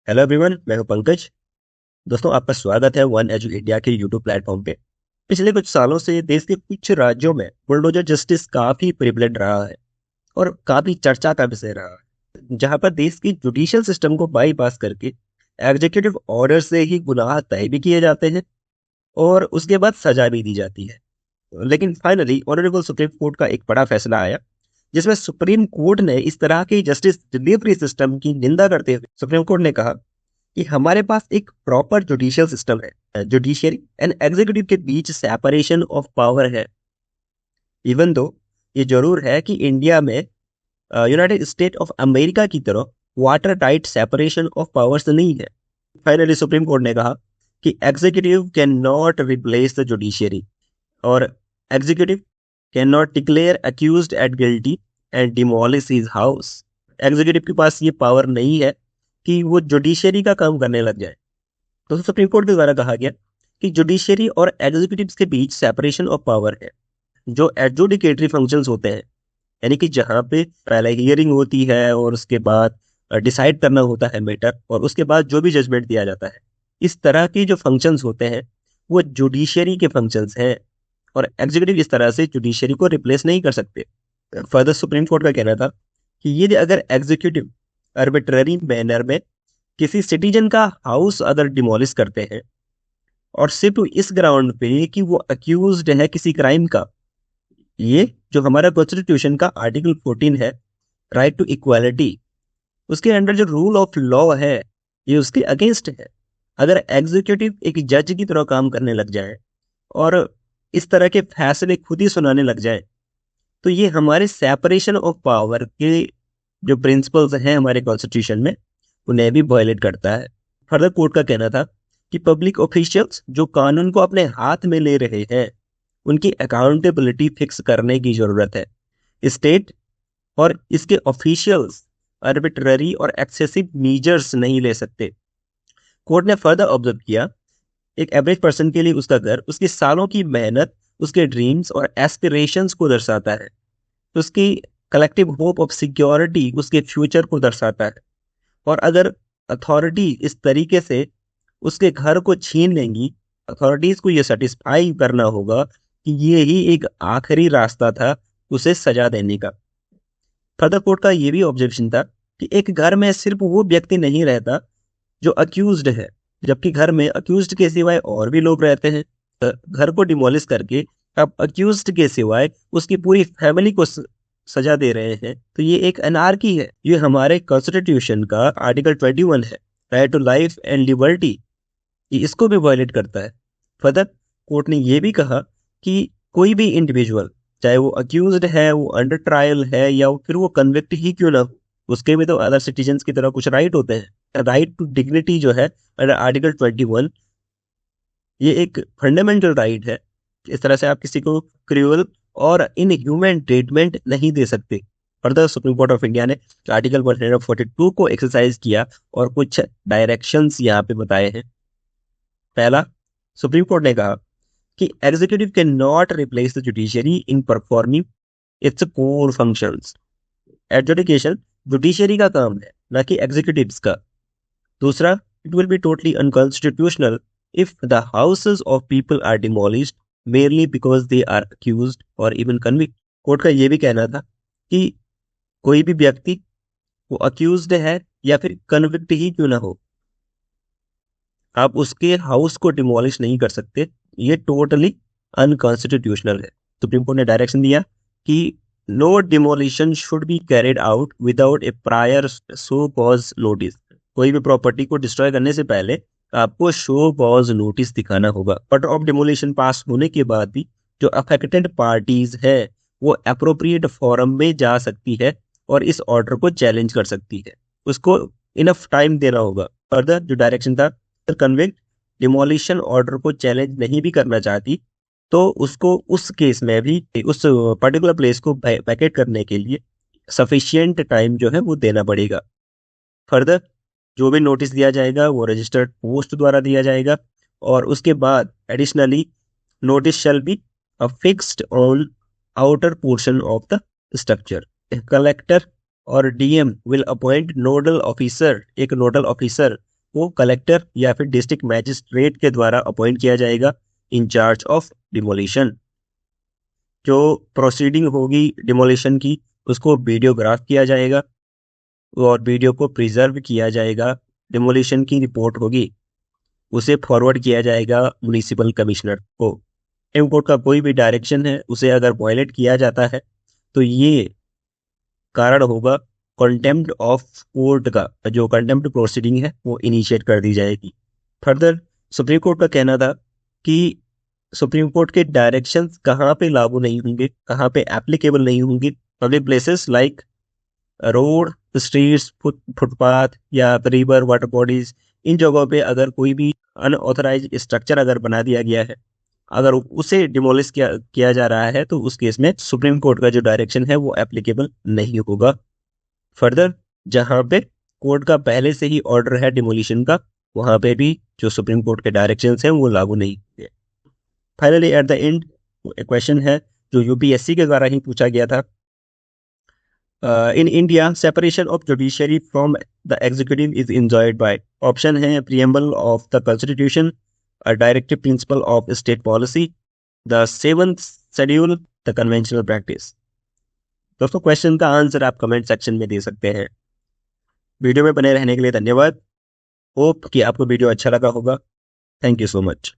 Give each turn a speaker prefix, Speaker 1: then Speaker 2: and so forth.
Speaker 1: Hello everyone, मैं हूं पंकज। दोस्तों, आपका स्वागत है वन एजू इंडिया के यूट्यूब प्लेटफॉर्म पे। पिछले कुछ सालों से देश के कुछ राज्यों में बुलडोजर जस्टिस काफी प्रिवलेंट रहा है और काफी चर्चा का विषय रहा है, जहां पर देश की जुडिशियल सिस्टम को बाईपास करके एग्जीक्यूटिव ऑर्डर से ही गुनाह तय भी किए जाते हैं और उसके बाद सजा भी दी जाती है। लेकिन फाइनली ऑनरेबल सुप्रीम कोर्ट का एक बड़ा फैसला आया, जिसमें सुप्रीम कोर्ट ने इस तरह के जस्टिस डिलीवरी सिस्टम की निंदा करते हुए सुप्रीम कोर्ट ने कहा कि हमारे पास एक प्रॉपर जुडिशियल सिस्टम है, जुडिशियरी एंड एग्जीक्यूटिव के बीच सेपरेशन ऑफ पावर है। इवन दो ये जरूर है कि इंडिया में यूनाइटेड स्टेट ऑफ अमेरिका की तरह water tight separation of powers नहीं है। फाइनली सुप्रीम कोर्ट ने कहा कि executive can not replace the judiciary और executive can not declare accused at guilty and demolish his house. Executive के पास ये पावर नहीं है कि वो जुडिशियरी का काम करने लग जाए। तो सुप्रीम कोर्ट के द्वारा कहा गया कि जुडिशियरी और एग्जीक्यूटिव के बीच सेपरेशन ऑफ पावर है। जो एडजुडिकेटरी फंक्शंस होते हैं, यानी कि जहाँ पे पहले हियरिंग होती है और उसके बाद डिसाइड करना होता है मैटर और उसके बाद जो भी जजमेंट दिया जाता है, इस तरह के जो फंक्शंस होते हैं वो जुडिशियरी के फंक्शंस हैं और एग्जीक्यूटिव इस तरह से जुडिशियरी को रिप्लेस नहीं कर सकते। फर्दर सुप्रीम कोर्ट का कहना था कि ये अगर एग्जीक्यूटिव आर्बिट्ररी मैनर में किसी सिटीजन का हाउस अगर डिमोलिश करते हैं और सिर्फ इस ग्राउंड पे कि वो अक्यूज्ड है किसी क्राइम का, ये जो हमारा कॉन्स्टिट्यूशन का आर्टिकल 14 है, राइट टू इक्वालिटी, उसके अंडर जो रूल ऑफ लॉ है ये उसके अगेंस्ट है। अगर एग्जीक्यूटिव एक जज की तरह काम करने लग जाए और इस तरह के फैसले खुद ही सुनाने लग जाए, तो ये हमारे सेपरेशन ऑफ पावर के जो प्रिंसिपल्स हैं हमारे कॉन्स्टिट्यूशन में, उन्हें भी वायलेट करता है। फर्दर कोर्ट का कहना था कि पब्लिक ऑफिशियल्स जो कानून को अपने हाथ में ले रहे हैं, उनकी अकाउंटेबिलिटी फिक्स करने की जरूरत है। स्टेट और इसके ऑफिशियल्स आर्बिट्ररी और एक्सेसिव मीजर्स नहीं ले सकते। कोर्ट ने फर्दर ऑब्जर्व किया, एक एवरेज पर्सन के लिए उसका घर उसकी सालों की मेहनत, उसके ड्रीम्स और एस्पिरेशंस को दर्शाता है। उसकी कलेक्टिव होप ऑफ सिक्योरिटी उसके फ्यूचर को दर्शाता है। और अगर अथॉरिटी इस तरीके से उसके घर को छीन लेंगी, अथॉरिटीज को यह सेटिस्फाई करना होगा कि ये ही एक आखिरी रास्ता था उसे सजा देने का। फर्दर कोर्ट का यह भी ऑब्जर्वेशन था कि एक घर में सिर्फ वो व्यक्ति नहीं रहता जो अक्यूज्ड है, जबकि घर में अक्यूज्ड के सिवाय और भी लोग रहते हैं। घर को डिमोलिश करके अब अक्यूज्ड के सिवाय उसकी पूरी फैमिली को सजा दे रहे हैं, तो ये एक अनार्की है। ये हमारे कॉन्स्टिट्यूशन का आर्टिकल 21 है, right to life and liberty, ये इसको भी वायलेट करता है। फर्दर कोर्ट ने यह भी कहा कि कोई भी इंडिविजुअल, चाहे वो अक्यूज्ड है, वो अंडर ट्रायल है या फिर वो कन्विक्ट ही क्यों ना हो, उसके भी तो अदर सिटीजन्स की तरह कुछ राइट होते हैं। राइट टू डिग्निटी जो है अंडर आर्टिकल 21, ये एक फंडामेंटल राइट है। इस तरह से आप किसी को क्रूअल और इनह्यूमन ट्रीटमेंट नहीं दे सकते। Further supreme court of India ने आर्टिकल 142 को एक्सरसाइज किया और कुछ डायरेक्शंस यहाँ पे बताए हैं। पहला, सुप्रीम कोर्ट ने कहा कि executive can not replace the judiciary in performing its core functions. Adjudication judiciary का काम है, ना कि एग्जीक्यूटिव्स का। दूसरा, it will be totally unconstitutional if the houses of people are demolished merely because they are accused or even convicted। Court का यह भी कहना था कि कोई भी व्यक्ति वो अक्यूज्ड है या फिर कन्विक्ट ही क्यों ना हो, आप उसके हाउस को डिमोलिश नहीं कर सकते। ये टोटली अनकॉन्स्टिट्यूशनल है। सुप्रीम कोर्ट ने डायरेक्शन दिया कि no demolition should be carried out without a prior show cause notice. कोई भी प्रॉपर्टी को डिस्ट्रॉय करने से पहले आपको शो कॉज नोटिस दिखाना होगा। ऑर्डर ऑफ डिमोलिशन पास होने के बाद भी जो अफेक्टेड पार्टीज है वो अप्रोप्रिएट फॉरम में जा सकती है और इस ऑर्डर को चैलेंज कर सकती है। उसको इनफ टाइम देना होगा। फर्दर जो डायरेक्शन था, कन्विक्ट डिमोलिशन ऑर्डर को चैलेंज नहीं भी करना चाहती तो उसको उस केस में भी उस पर्टिकुलर प्लेस को वैकेट करने के लिए सफिशिएंट टाइम जो है वो देना पड़ेगा। फर्दर जो भी नोटिस दिया जाएगा वो रजिस्टर्ड पोस्ट द्वारा दिया जाएगा और उसके बाद additionally notice shall be fixed on outer portion of the structure. Collector और DM will appoint nodal officer, एक नोडल ऑफिसर को कलेक्टर या फिर डिस्ट्रिक्ट मैजिस्ट्रेट के द्वारा अपॉइंट किया जाएगा इन चार्ज ऑफ डिमोलिशन। जो प्रोसीडिंग होगी डिमोलिशन की उसको वीडियोग्राफ किया जाएगा और वीडियो को प्रिजर्व किया जाएगा। डिमोलिशन की रिपोर्ट होगी, उसे फॉरवर्ड किया जाएगा म्युनिसिपल कमिश्नर को। सुप्रीम कोर्ट का कोई भी डायरेक्शन है उसे अगर वायलेट किया जाता है तो ये कारण होगा कंटेम्प्ट ऑफ कोर्ट का, जो कंटेम्प्ट प्रोसीडिंग है वो इनिशिएट कर दी जाएगी। फर्दर सुप्रीम कोर्ट का कहना था कि सुप्रीम कोर्ट के डायरेक्शंस कहाँ पे लागू नहीं होंगे, कहाँ पे एप्लीकेबल नहीं होंगे। Public places like road, streets, footpath या रिवर, वाटर बॉडीज, इन जगहों पे अगर कोई भी अनऑथराइज स्ट्रक्चर अगर बना दिया गया है, अगर उसे डिमोलिश किया जा रहा है तो उस केस में सुप्रीम कोर्ट का जो डायरेक्शन है वो एप्लीकेबल नहीं होगा। फर्दर जहां पे कोर्ट का पहले से ही ऑर्डर है डिमोलिशन का, वहां पे भी जो सुप्रीम कोर्ट के डायरेक्शंस हैं वो लागू नहीं होंगे। Finally at the end question है जो यूपीएससी के द्वारा ही पूछा गया था। In India separation of judiciary from the executive is enjoyed by, option है preamble of the constitution, a directive principle of state policy, the seventh schedule, the conventional practice। दोस्तों क्वेश्चन का आंसर आप कमेंट सेक्शन में दे सकते हैं। Video में बने रहने के लिए धन्यवाद। होप कि आपको वीडियो अच्छा लगा होगा। Thank you so much.